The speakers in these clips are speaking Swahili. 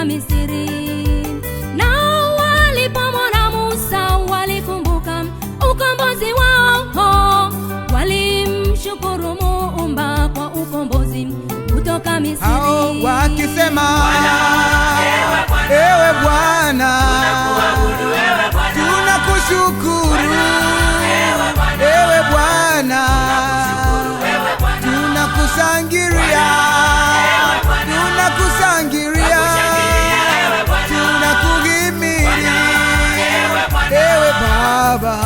Misri. Nao walipomwona Musa walikumbuka ukombozi wao, walimshukuru Muumba kwa ukombozi kutoka Misri. Hao wakisema, ewe Bwana, tunakushukuru. Ewe Bwana, tunakushangilia, tunakushangilia, tunakuhimidi ewe Baba.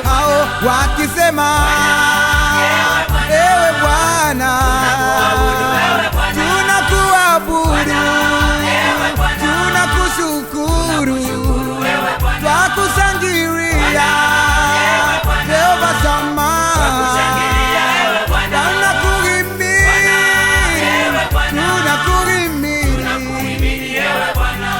Hao wakisema, ewe Bwana, tunakuabudu, tunakushukuru, twakushangilia Jehova Shama, tunakuhimidi, tunakuhimidi ewe Bwana.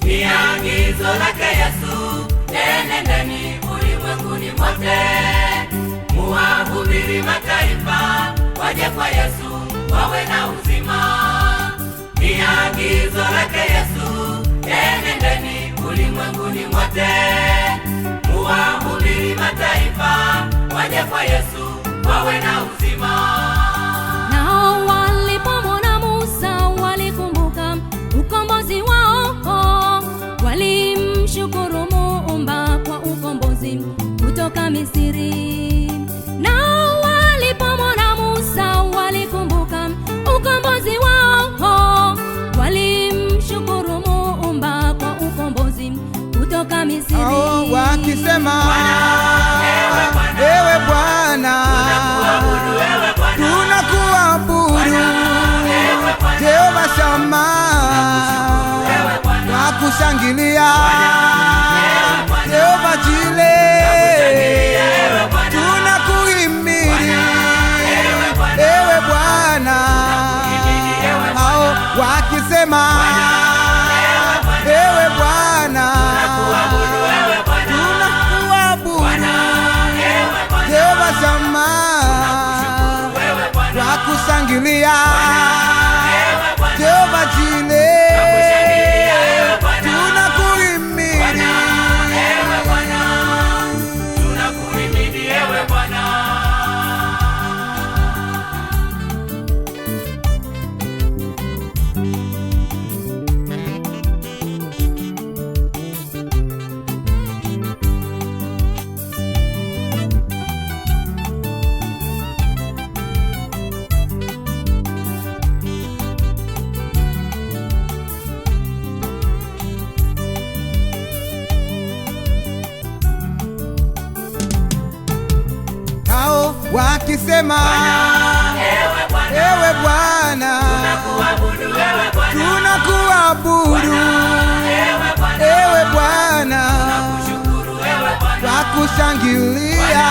Ni agizo lake Yesu, enendeni ulimwenguni mote, muwahubiri mataifa waje kwa Yesu wawe na uzima. Ni agizo lake Yesu, enendeni ulimwenguni mote, muwahubiri mataifa waje kwa Yesu wawe na uzima. Nao walipomwona Musa walikumbuka ukombozi wao, walimshukuru Muumba kwa ukombozi kutoka Misri. Nao walipomwona Musa walikumbuka ukombozi wao, walimshukuru Muumba kwa ukombozi kutoka Misri. Hao wakisema, ewe Bwana, tunakuabudu Jehova Shama, twakushangilia Jehova Jile, tunakuhimidi ewe Bwana. Hao wakisema, ewe Bwana, tunakuabudu Jehova Shama, twakushangilia Jehova Jile, tunakuhimidi ewe Bwana. Hao wakisema, ewe Bwana, tunakuabudu ewe Bwana, twakushangilia